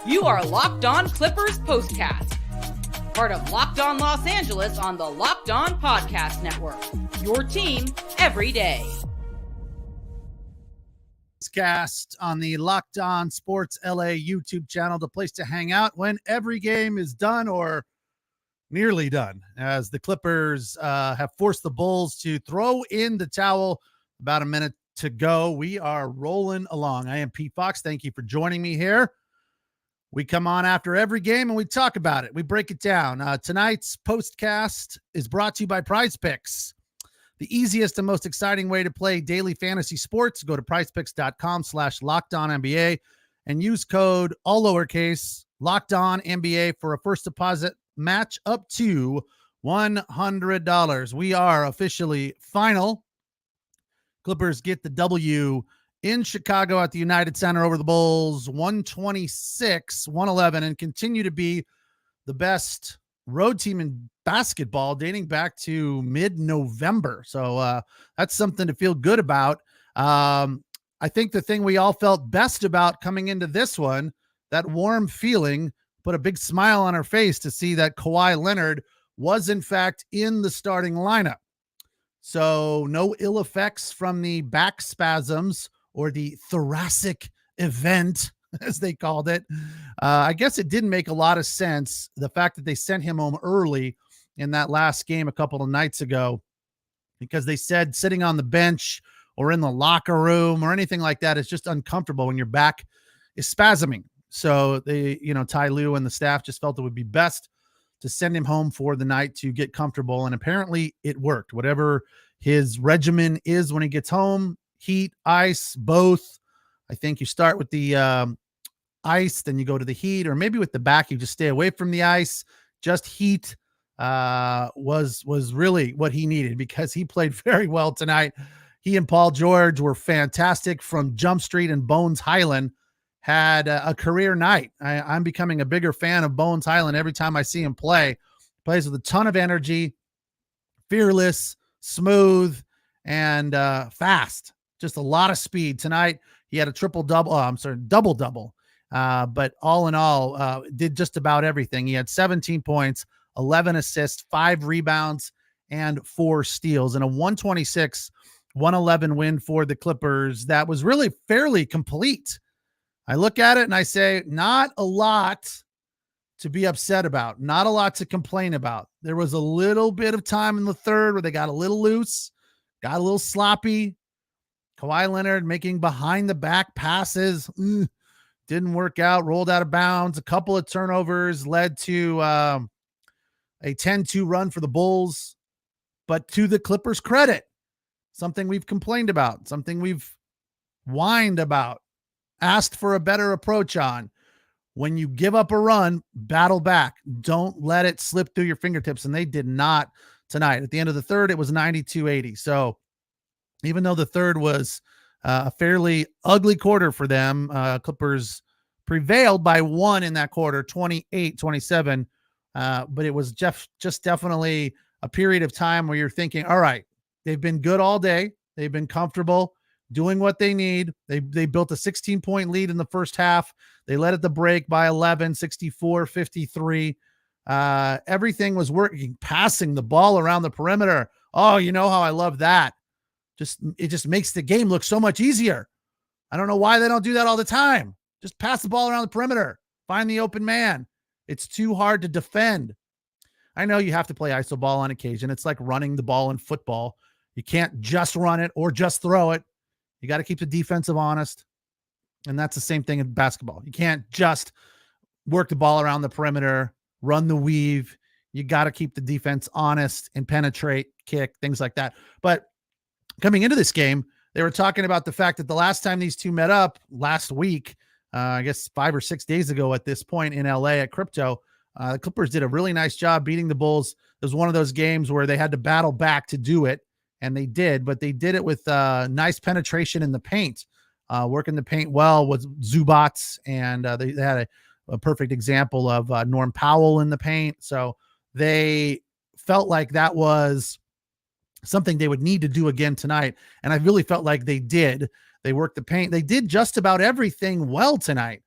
You are Locked On Clippers Postcast, part of Locked On Los Angeles on the Locked On Podcast Network. Your team every day. Cast on the Locked On Sports LA YouTube channel, the place to hang out when every game is done or nearly done, as the Clippers have forced the Bulls to throw in the towel. About a minute to go. We are rolling along. I am Pete Fox. Thank you for joining me here. We come on after every game and we talk about it. We break it down. Tonight's postcast is brought to you by Prize Picks, the easiest and most exciting way to play daily fantasy sports. Go to prizepicks.com/LockedOnNBA and use code all lowercase LockedOnNBA for a first deposit match up to $100. We are officially final. Clippers get the W in Chicago at the United Center over the Bulls, 126-111, and continue to be the best road team in basketball dating back to mid-November. So that's something to feel good about. I think the thing we all felt best about coming into this one, that warm feeling, put a big smile on our face to see that Kawhi Leonard was in fact in the starting lineup. So no ill effects from the back spasms or the thoracic event, as they called it. I guess it didn't make a lot of sense, the fact that they sent him home early in that last game a couple of nights ago, because they said sitting on the bench or in the locker room or anything like that is just uncomfortable when your back is spasming. So they, Ty Lue and the staff just felt it would be best to send him home for the night to get comfortable. And apparently it worked. Whatever his regimen is when he gets home, heat, ice, both. I think you start with the ice, then you go to the heat, or maybe with the back, you just stay away from the ice. Just heat was really what he needed, because he played very well tonight. He and Paul George were fantastic from Jump Street, and Bones Highland had a career night. I'm becoming a bigger fan of Bones Highland every time I see him play. Plays with a ton of energy, fearless, smooth, and fast. Just a lot of speed. Tonight, he had a double-double. But all in all, did just about everything. He had 17 points, 11 assists, 5 rebounds, and 4 steals, and a 126-111 win for the Clippers. That was really fairly complete. I look at it and I say, not a lot to be upset about, not a lot to complain about. There was a little bit of time in the third where they got a little loose, got a little sloppy. Kawhi Leonard making behind the back passes didn't work out, rolled out of bounds. A couple of turnovers led to a 10-2 run for the Bulls. But to the Clippers' credit, something we've complained about, something we've whined about, asked for a better approach on. When you give up a run, battle back. Don't let it slip through your fingertips. And they did not tonight. At the end of the third, it was 92-80. So even though the third was a fairly ugly quarter for them, Clippers prevailed by 1 in that quarter, 28-27. But it was just definitely a period of time where you're thinking, all right, they've been good all day. They've been comfortable doing what they need. They built a 16-point lead in the first half. They led at the break by 11, 64-53. Everything was working, passing the ball around the perimeter. Oh, you know how I love that. It just makes the game look so much easier. I don't know why they don't do that all the time. Just pass the ball around the perimeter. Find the open man. It's too hard to defend. I know you have to play iso ball on occasion. It's like running the ball in football. You can't just run it or just throw it. You got to keep the defensive honest. And that's the same thing in basketball. You can't just work the ball around the perimeter, run the weave. You got to keep the defense honest and penetrate, kick, things like that. But coming into this game, they were talking about the fact that the last time these two met up last week, I guess 5 or 6 days ago at this point in LA at Crypto, the Clippers did a really nice job beating the Bulls. It was one of those games where they had to battle back to do it, and they did, but they did it with nice penetration in the paint, working the paint well with Zubats, and they had a perfect example of Norm Powell in the paint. So they felt like that was something they would need to do again tonight. And I really felt like they did. They worked the paint. They did just about everything well tonight.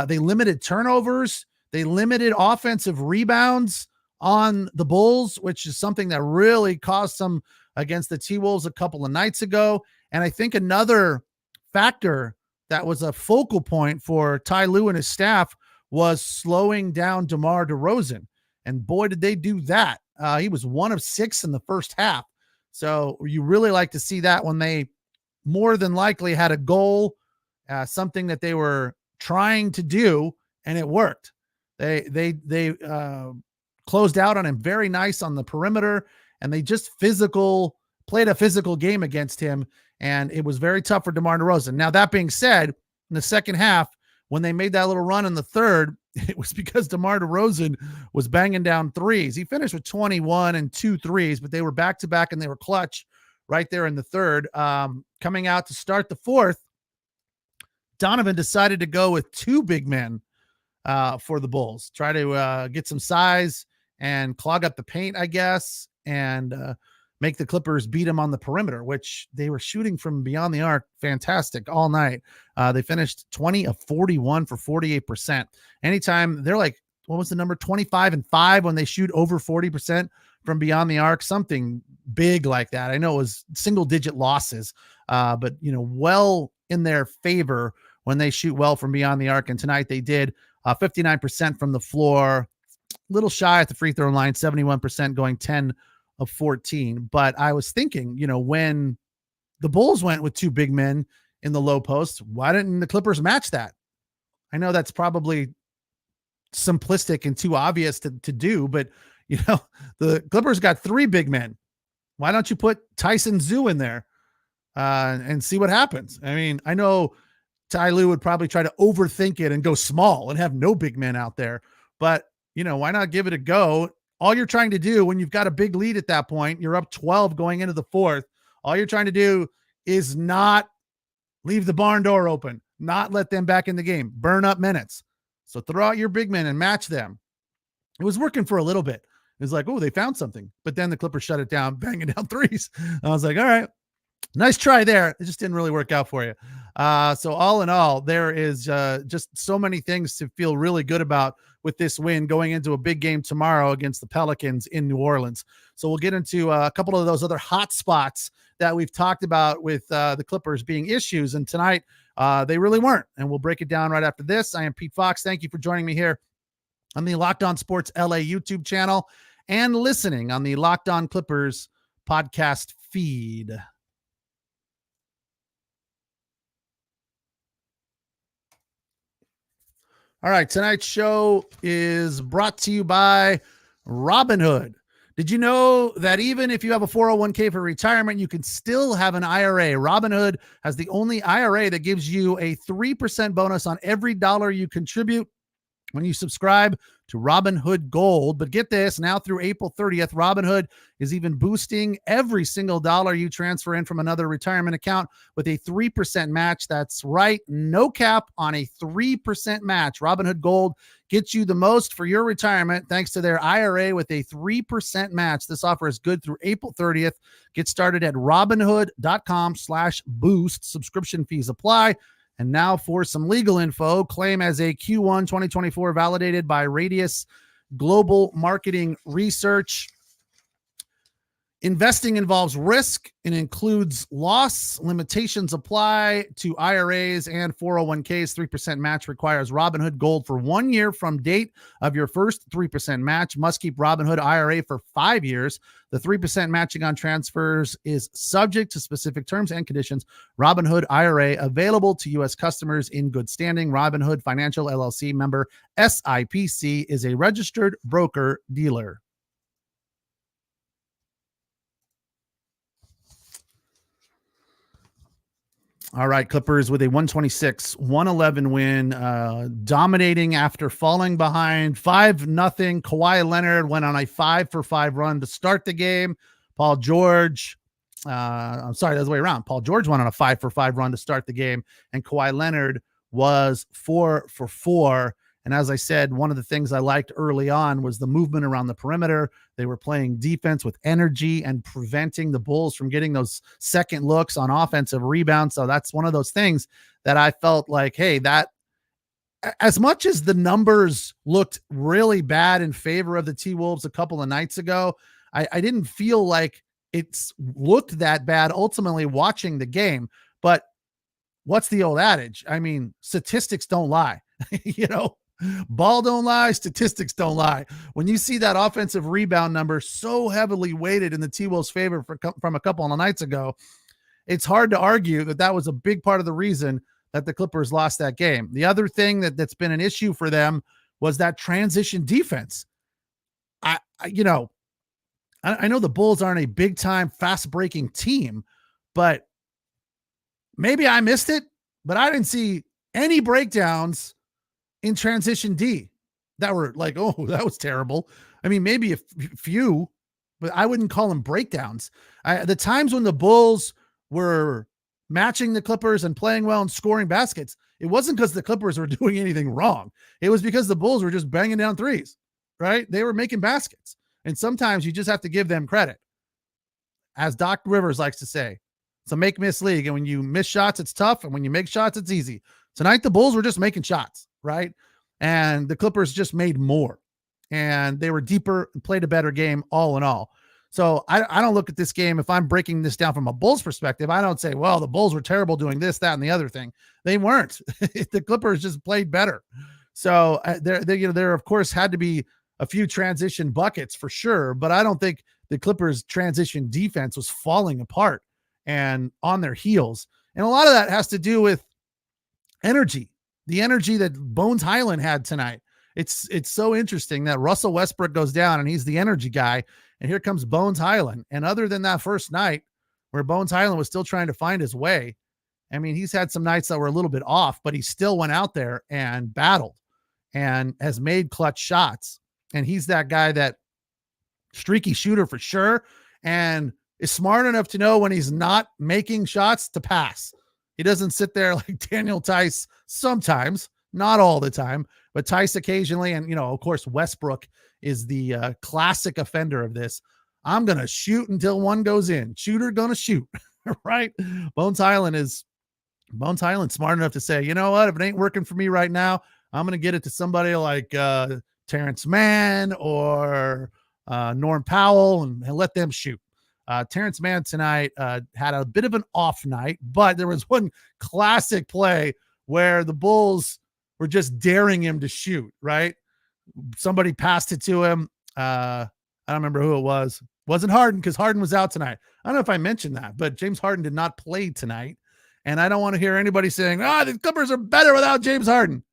They limited turnovers. They limited offensive rebounds on the Bulls, which is something that really caused them against the T-Wolves a couple of nights ago. And I think another factor that was a focal point for Ty Lue and his staff was slowing down DeMar DeRozan. And boy, did they do that. He was 1 of 6 in the first half. So you really like to see that when they more than likely had a goal, something that they were trying to do, and it worked. They closed out on him very nice on the perimeter, and they just played a physical game against him, and it was very tough for DeMar DeRozan. Now, that being said, in the second half, when they made that little run in the third, it was because DeMar DeRozan was banging down threes. He finished with 21 and 2 threes, but they were back-to-back, and they were clutch right there in the third. Coming out to start the fourth, Donovan decided to go with 2 big men for the Bulls, try to get some size and clog up the paint, I guess, and make the Clippers beat them on the perimeter, which they were shooting from beyond the arc fantastic all night. They finished 20 of 41 for 48%. Anytime they're like, what was the number? 25 and 5 when they shoot over 40% from beyond the arc, something big like that. I know it was single digit losses, but well in their favor when they shoot well from beyond the arc. And tonight they did 59% from the floor, little shy at the free throw line, 71% going 10 of 14. But I was thinking, when the Bulls went with 2 big men in the low post, why didn't the Clippers match that? I know that's probably simplistic and too obvious to do, but the Clippers got 3 big men. Why don't you put Tyson Zhu in there and see what happens? I mean, I know Ty Lue would probably try to overthink it and go small and have no big men out there, but why not give it a go? All you're trying to do when you've got a big lead at that point, you're up 12 going into the fourth. All you're trying to do is not leave the barn door open, not let them back in the game, burn up minutes. So throw out your big men and match them. It was working for a little bit. It was like, oh, they found something. But then the Clippers shut it down, banging down threes. I was like, all right, nice try there. It just didn't really work out for you. So all in all, there is just so many things to feel really good about with this win going into a big game tomorrow against the Pelicans in New Orleans. So we'll get into a couple of those other hot spots that we've talked about with the Clippers being issues. And tonight they really weren't. And we'll break it down right after this. I am Pete Fox. Thank you for joining me here on the Locked On Sports LA YouTube channel and listening on the Locked On Clippers podcast feed. All right, tonight's show is brought to you by Robinhood. Did you know that even if you have a 401k for retirement, you can still have an IRA? Robinhood has the only IRA that gives you a 3% bonus on every dollar you contribute when you subscribe to Robinhood Gold. But get this, now through April 30th, Robinhood is even boosting every single dollar you transfer in from another retirement account with a 3% match. That's right, no cap on a 3% match. Robinhood Gold gets you the most for your retirement thanks to their IRA with a 3% match. This offer is good through April 30th. Get started at robinhood.com/boost. Subscription fees apply. And now for some legal info, claim as a Q1 2024 validated by Radius Global Marketing Research. Investing involves risk and includes loss. Limitations apply to IRAs and 401ks. 3% match requires Robinhood Gold for 1 year from date of your first 3% match. Must keep Robinhood IRA for 5 years. The 3% matching on transfers is subject to specific terms and conditions. Robinhood IRA available to U.S. customers in good standing. Robinhood Financial LLC member SIPC is a registered broker-dealer. All right, Clippers with a 126-111 win, dominating after falling behind 5-0. Kawhi Leonard went on a 5-for-5 run to start the game. Paul George, I'm sorry, that's the way around. Paul George went on a 5-for-5 run to start the game, and Kawhi Leonard was 4-for-4. And as I said, one of the things I liked early on was the movement around the perimeter. They were playing defense with energy and preventing the Bulls from getting those second looks on offensive rebounds. So that's one of those things that I felt like, hey, that as much as the numbers looked really bad in favor of the T-Wolves a couple of nights ago, I didn't feel like it's looked that bad ultimately watching the game. But what's the old adage? I mean, statistics don't lie. Ball don't lie, statistics don't lie. When you see that offensive rebound number so heavily weighted in the T-Wolves' favor from a couple of nights ago, it's hard to argue that was a big part of the reason that the Clippers lost that game. The other thing that's been an issue for them was that transition defense. I know the Bulls aren't a big time fast breaking team, but maybe I missed it, but I didn't see any breakdowns in transition D that were like, oh, that was terrible. I mean, maybe a few, but I wouldn't call them breakdowns. The times when the Bulls were matching the Clippers and playing well and scoring baskets, it wasn't because the Clippers were doing anything wrong. It was because the Bulls were just banging down threes, right? They were making baskets. And sometimes you just have to give them credit. As Doc Rivers likes to say, it's a make-miss league. And when you miss shots, it's tough. And when you make shots, it's easy. Tonight, the Bulls were just making shots, right? And the Clippers just made more. And they were deeper and played a better game all in all. So I don't look at this game. If I'm breaking this down from a Bulls perspective, I don't say, well, the Bulls were terrible doing this, that, and the other thing. They weren't. The Clippers just played better. So there of course had to be a few transition buckets for sure, but I don't think the Clippers transition defense was falling apart and on their heels. And a lot of that has to do with energy, the energy that Bones Highland had tonight. It's so interesting that Russell Westbrook goes down and he's the energy guy. And here comes Bones Highland. And other than that first night where Bones Highland was still trying to find his way, I mean, he's had some nights that were a little bit off, but he still went out there and battled and has made clutch shots. And he's that guy, that streaky shooter for sure, and is smart enough to know when he's not making shots to pass. He doesn't sit there like Daniel Tice sometimes, not all the time, but Tice occasionally. And, of course, Westbrook is the classic offender of this. I'm going to shoot until one goes in. Shooter going to shoot, right? Bones Highland smart enough to say, you know what, if it ain't working for me right now, I'm going to get it to somebody like Terrence Mann or Norm Powell and let them shoot. Terrence Mann tonight had a bit of an off night, but there was one classic play where the Bulls were just daring him to shoot, right? Somebody passed it to him. I don't remember who it was. Wasn't Harden, because Harden was out tonight. I don't know if I mentioned that, but James Harden did not play tonight. And I don't want to hear anybody saying, the Clippers are better without James Harden.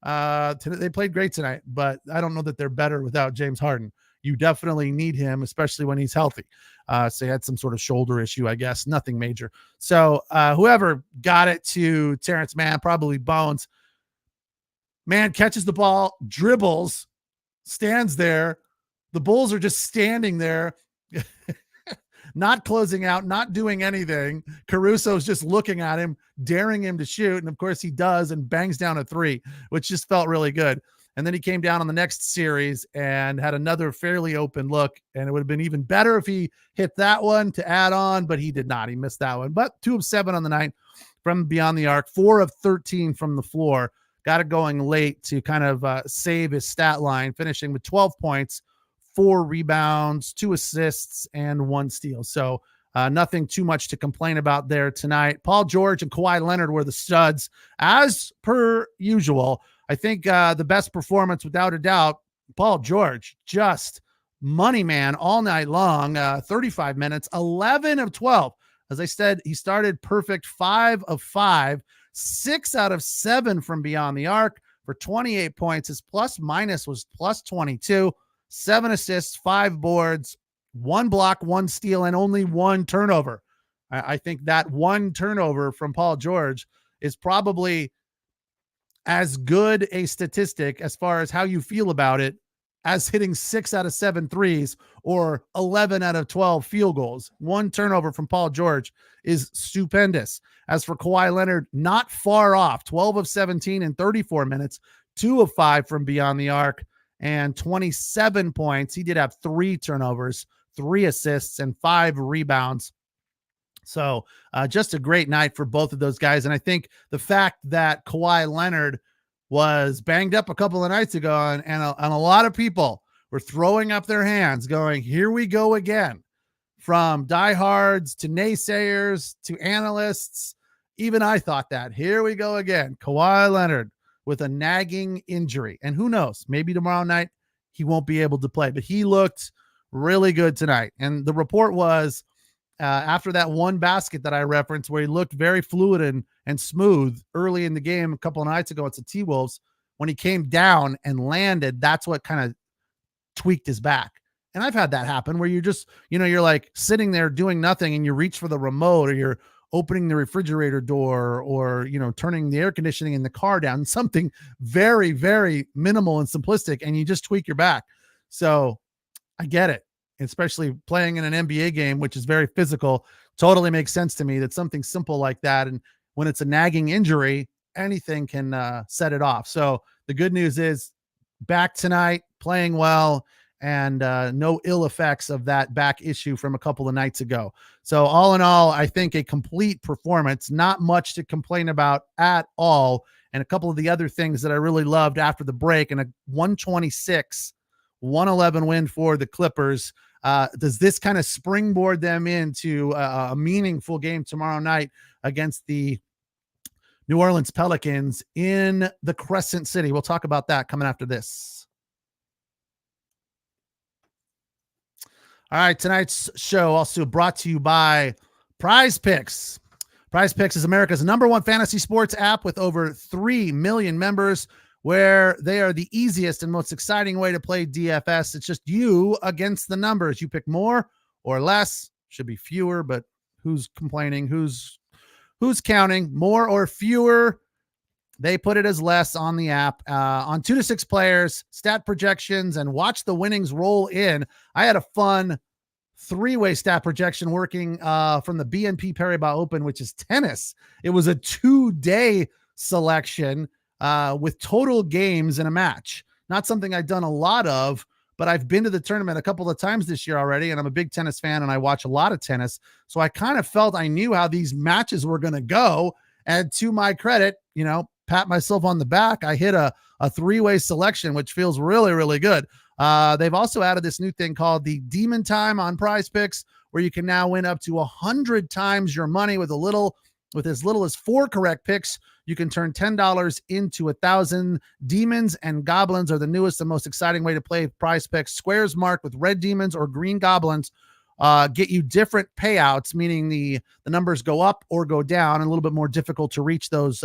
They played great tonight, but I don't know that they're better without James Harden. You definitely need him, especially when he's healthy. So he had some sort of shoulder issue, I guess, nothing major. So whoever got it to Terrence Mann, probably Bones, man catches the ball, dribbles, stands there. The Bulls are just standing there, not closing out, not doing anything. Caruso's just looking at him, daring him to shoot. And of course he does and bangs down a three, which just felt really good. And then he came down on the next series and had another fairly open look. And it would have been even better if he hit that one to add on, but he did not. He missed that one. But 2 of 7 on the night from beyond the arc, 4 of 13 from the floor. Got it going late to kind of save his stat line, finishing with 12 points, 4 rebounds, 2 assists, and 1 steal. So nothing too much to complain about there tonight. Paul George and Kawhi Leonard were the studs, as per usual. I think the best performance, without a doubt, Paul George, just money man all night long, 35 minutes, 11 of 12. As I said, he started perfect, 5 of 5, 6 out of 7 from beyond the arc for 28 points. His plus minus was plus 22, 7 assists, 5 boards, 1 block, 1 steal, and only 1 turnover. I think that 1 turnover from Paul George is probably as good a statistic as far as how you feel about it as hitting 6 out of 7 threes or 11 out of 12 field goals. 1 turnover from Paul George is stupendous. As for Kawhi Leonard, not far off, 12 of 17 in 34 minutes, 2 of 5 from beyond the arc, and 27 points. He did have 3 turnovers, 3 assists, and 5 rebounds. So just a great night for both of those guys. And I think the fact that Kawhi Leonard was banged up a couple of nights ago, and a lot of people were throwing up their hands going, here we go again. From diehards to naysayers to analysts. Even I thought that. Here we go again. Kawhi Leonard with a nagging injury. And who knows, maybe tomorrow night he won't be able to play. But he looked really good tonight. And the report was after that one basket that I referenced where he looked very fluid and smooth early in the game a couple of nights ago against the T-Wolves, when he came down and landed, that's what kind of tweaked his back. And I've had that happen where you're just, you're like sitting there doing nothing and you reach for the remote, or you're opening the refrigerator door, or, turning the air conditioning in the car down, something very, very minimal and simplistic, and you just tweak your back. So I get it, especially playing in an NBA game, which is very physical. Totally makes sense to me that something simple like that. And when it's a nagging injury, anything can set it off. So the good news is back tonight, playing well, and no ill effects of that back issue from a couple of nights ago. So all in all, I think a complete performance, not much to complain about at all. And a couple of the other things that I really loved after the break, and a 126-111 win for the Clippers. Does this kind of springboard them into a meaningful game tomorrow night against the New Orleans Pelicans in the Crescent City? We'll talk about that coming after this. All right, tonight's show also brought to you by Prize Picks. Prize Picks is America's #1 fantasy sports app with over 3 million members, where they are the easiest and most exciting way to play DFS. It's just you against the numbers. You pick more or less, should be fewer, but who's complaining? Who's counting? More or fewer? They put it as less on the app, on 2 to 6 players, stat projections, and watch the winnings roll in. I had a fun 3-way stat projection working from the BNP Paribas Open, which is tennis. It was a 2-day selection with total games in a match. Not something I've done a lot of, but I've been to the tournament a couple of times this year already, and I'm a big tennis fan, and I watch a lot of tennis. So I kind of felt I knew how these matches were going to go. And to my credit, pat myself on the back, I hit a 3-way selection, which feels really, really good. They've also added this new thing called the Demon Time on Prize Picks, where you can now win up to 100 times your money with as little as 4 correct picks. You can turn $10 into 1,000. Demons and goblins are the newest and most exciting way to play Prize Picks. Squares marked with red demons or green goblins get you different payouts, meaning the numbers go up or go down, and a little bit more difficult to reach those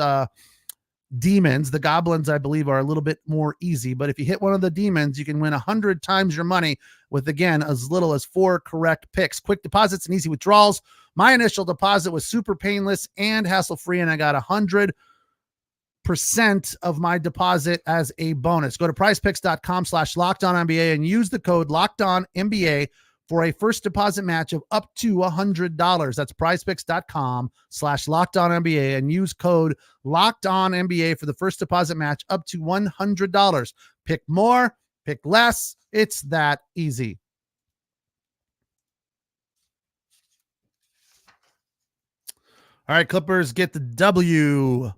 demons. The goblins, I believe, are a little bit more easy, but if you hit one of the demons, you can win 100 times your money with, again, as little as 4 correct picks. Quick deposits and easy withdrawals. My initial deposit was super painless and hassle-free, and I got 100% of my deposit as a bonus. Go to prizepicks.com/LockedOnNBA and use the code LockedOnNBA for a first deposit match of up to $100. That's prizepicks.com/LockedOnNBA and use code LockedOnNBA for the first deposit match up to $100. Pick more, pick less. It's that easy. All right, Clippers get the W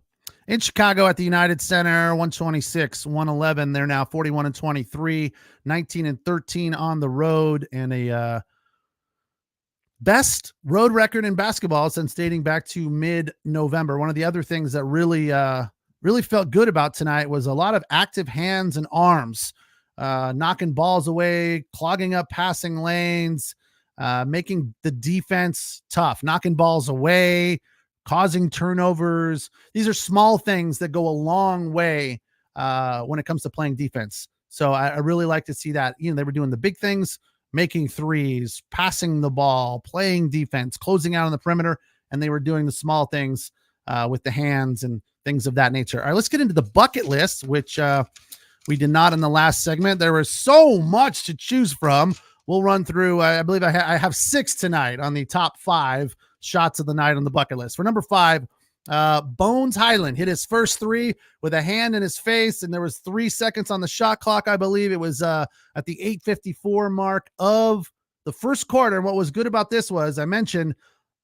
in Chicago at the United Center, 126-111. They're now 41-23, 19-13 on the road, and a best road record in basketball since dating back to mid-November. One of the other things that really felt good about tonight was a lot of active hands and arms, knocking balls away, clogging up passing lanes, making the defense tough, knocking balls away, causing turnovers. These are small things that go a long way when it comes to playing defense. So I really like to see that. They were doing the big things, making threes, passing the ball, playing defense, closing out on the perimeter, and they were doing the small things with the hands and things of that nature. All right, let's get into the bucket list, which we did not in the last segment. There was so much to choose from. We'll run through, I believe I have 6 tonight on the top 5 shots of the night on the bucket list. For number 5, Bones Highland hit his first three with a hand in his face, and there was 3 seconds on the shot clock. I believe it was at the 8:54 mark of the first quarter. And what was good about this was, I mentioned,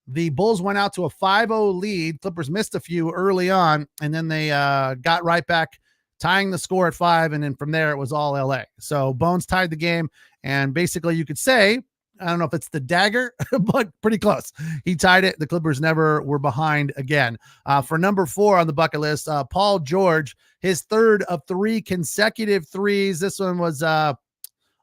the Bulls went out to a 5-0 lead. Clippers missed a few early on, and then they got right back, tying the score at 5. And then from there, it was all LA. So Bones tied the game. And basically, you could say, I don't know if it's the dagger, but pretty close. He tied it. The Clippers never were behind again. For number 4 on the bucket list, Paul George, his third of 3 consecutive threes. This one was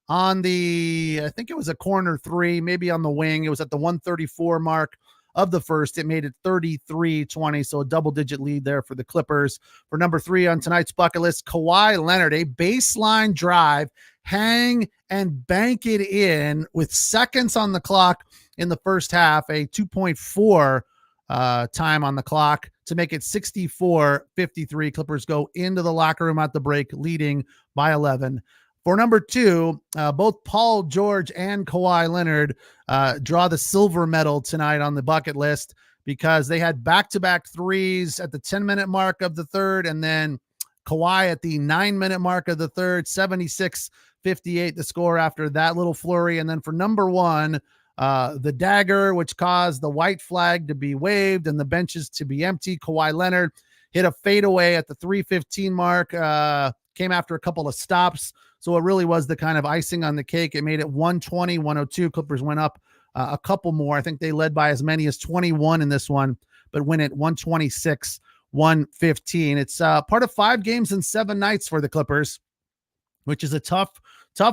on the, I think it was a corner 3, maybe on the wing. It was at the 134 mark of the first. It made it 33-20, so a double-digit lead there for the Clippers. For number 3 on tonight's bucket list, Kawhi Leonard, a baseline drive, hang and bank it in with seconds on the clock in the first half, a 2.4 time on the clock to make it 64-53. Clippers go into the locker room at the break, leading by 11. For number 2, both Paul George and Kawhi Leonard draw the silver medal tonight on the bucket list because they had back-to-back threes at the 10-minute mark of the third, and then Kawhi at the 9-minute mark of the third, 76-58 the score after that little flurry. And then for number 1, the dagger, which caused the white flag to be waved and the benches to be empty, Kawhi Leonard hit a fadeaway at the 3:15 mark, came after a couple of stops. So it really was the kind of icing on the cake. It made it 120-102. Clippers went up a couple more. I think they led by as many as 21 in this one, but win it 126-115. It's part of 5 games in 7 nights for the Clippers, which is a tough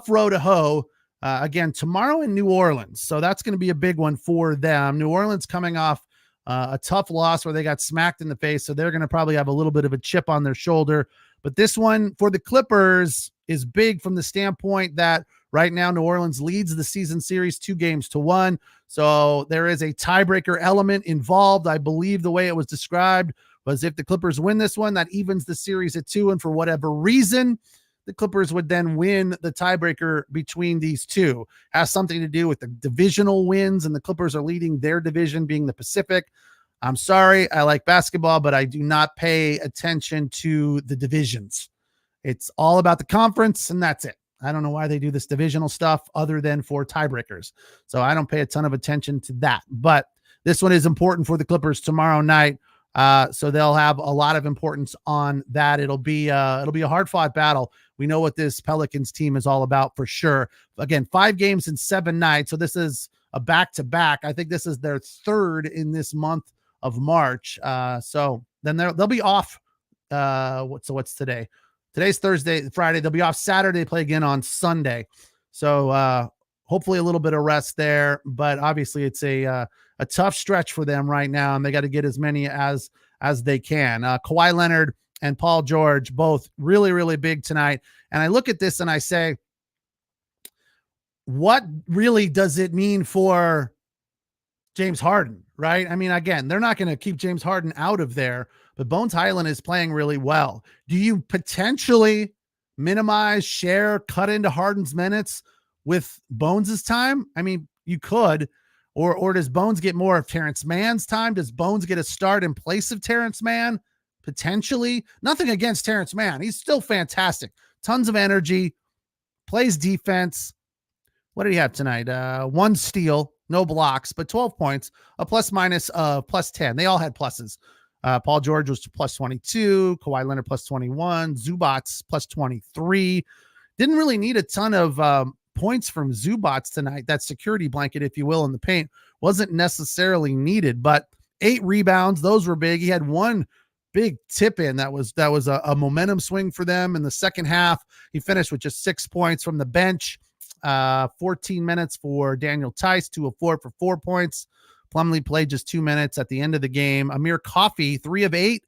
row to hoe. Again, tomorrow in New Orleans. So that's going to be a big one for them. New Orleans coming off a tough loss where they got smacked in the face. So they're going to probably have a little bit of a chip on their shoulder. But this one for the Clippers is big from the standpoint that right now New Orleans leads the season series 2-1. So there is a tiebreaker element involved. I believe the way it was described was if the Clippers win this one, that evens the series at 2. And for whatever reason, the Clippers would then win the tiebreaker between these two. Has something to do with the divisional wins, and the Clippers are leading their division, being the Pacific. I'm sorry, I like basketball, but I do not pay attention to the divisions. It's all about the conference, and that's it. I don't know why they do this divisional stuff other than for tiebreakers. So I don't pay a ton of attention to that. But this one is important for the Clippers tomorrow night. So they'll have a lot of importance on that. It'll be a hard-fought battle. We know what this Pelicans team is all about for sure. Again, 5 games in 7 nights. So this is a back-to-back. I think this is their 3rd in this month of March. So then they'll be off. What's today? Today's Thursday, Friday. They'll be off Saturday. They play again on Sunday. So hopefully a little bit of rest there. But obviously it's a tough stretch for them right now, and they got to get as many as they can. Kawhi Leonard and Paul George, both really, really big tonight. And I look at this and I say, what really does it mean for James Harden, right? I mean, again, they're not going to keep James Harden out of there, but Bones Highland is playing really well. Do you potentially minimize, share, cut into Harden's minutes with Bones's time? I mean, you could. Or does Bones get more of Terrence Mann's time? Does Bones get a start in place of Terrence Mann? Potentially. Nothing against Terrence Mann. He's still fantastic. Tons of energy. Plays defense. What did he have tonight? 1 steal, no blocks, but 12 points, a plus-minus plus 10. They all had pluses. Paul George was plus 22. Kawhi Leonard plus 21. Zubats plus 23. Didn't really need a ton of points from Zubats tonight. That security blanket, if you will, in the paint wasn't necessarily needed, but 8 rebounds. Those were big. He had 1 big tip in. That was a momentum swing for them in the second half. He finished with just 6 points from the bench. 14 minutes for Daniel Tice, 2 of 4 for 4 points. Plumlee played just 2 minutes at the end of the game. Amir Coffey, 3 of 8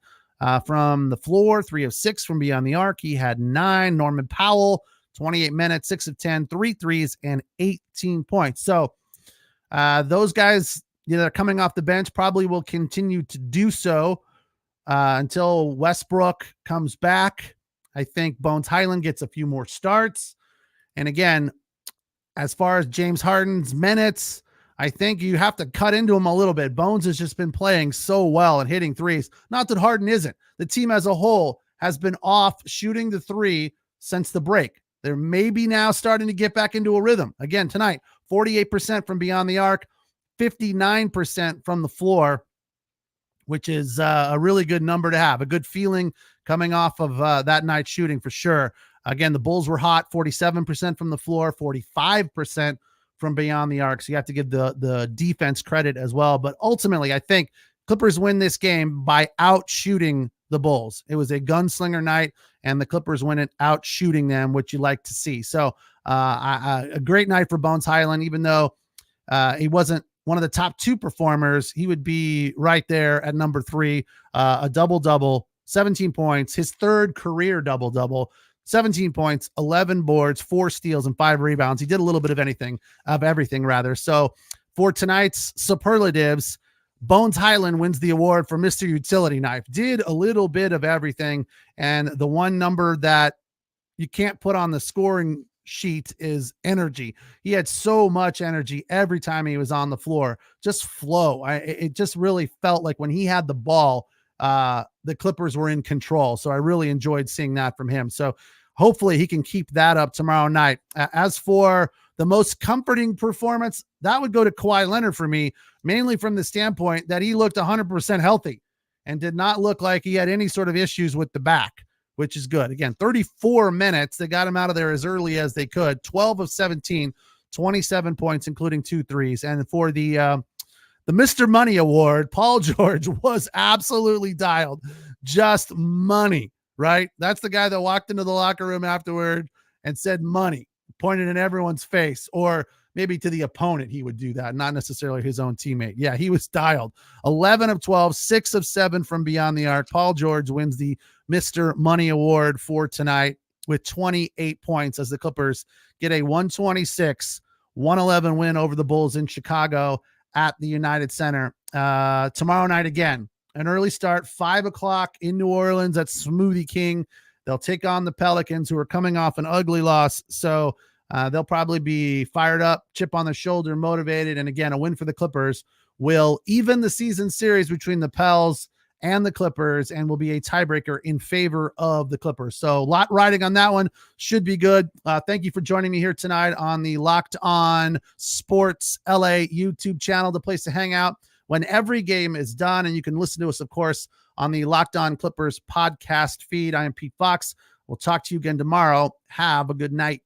from the floor, 3 of 6 from beyond the arc. He had 9. Norman Powell, 28 minutes, 6 of 10, 3 threes, and 18 points. So those guys, they're coming off the bench, probably will continue to do so until Westbrook comes back. I think Bones Highland gets a few more starts. And again, as far as James Harden's minutes, I think you have to cut into him a little bit. Bones has just been playing so well and hitting threes. Not that Harden isn't. The team as a whole has been off shooting the three since the break. They're maybe now starting to get back into a rhythm. Again, tonight, 48% from beyond the arc, 59% from the floor, which is a really good number to have. A good feeling coming off of that night shooting for sure. Again, the Bulls were hot, 47% from the floor, 45% from beyond the arc. So you have to give the defense credit as well. But ultimately, I think Clippers win this game by out shooting the Bulls. It was a gunslinger night, and the Clippers win it out shooting them, which you like to see. So a great night for Bones Highland, even though he wasn't one of the top 2 performers. He would be right there at number 3, a double-double, 17 points, his 3rd career double-double, 17 points, 11 boards, 4 steals, and 5 rebounds. He did a little bit of everything rather. So for tonight's superlatives, Bones Highland wins the award for Mr. Utility Knife. Did a little bit of everything. And the one number that you can't put on the scoring sheet is energy. He had so much energy every time he was on the floor. Just flow. It just really felt like when he had the ball, the Clippers were in control. So I really enjoyed seeing that from him. So hopefully he can keep that up tomorrow night. As for the most comforting performance, that would go to Kawhi Leonard for me, mainly from the standpoint that he looked 100% healthy and did not look like he had any sort of issues with the back, which is good. Again, 34 minutes. They got him out of there as early as they could. 12 of 17, 27 points, including 2 threes. And for the Mr. Money Award, Paul George was absolutely dialed. Just money, right? That's the guy that walked into the locker room afterward and said money, pointed in everyone's face, or maybe to the opponent he would do that, not necessarily his own teammate. Yeah, he was dialed. 11 of 12, 6 of 7 from beyond the arc. Paul George wins the Mr. Money Award for tonight with 28 points as the Clippers get a 126-111 win over the Bulls in Chicago at the United Center. Tomorrow night, again, an early start, 5 o'clock in New Orleans at Smoothie King. They'll take on the Pelicans, who are coming off an ugly loss. So they'll probably be fired up, chip on the shoulder, motivated. And again, a win for the Clippers will even the season series between the Pels and the Clippers and will be a tiebreaker in favor of the Clippers. So a lot riding on that one. Should be good. Thank you for joining me here tonight on the Locked On Sports LA YouTube channel, the place to hang out when every game is done. And you can listen to us, of course, on the Locked On Clippers podcast feed. I am Pete Fox. We'll talk to you again tomorrow. Have a good night.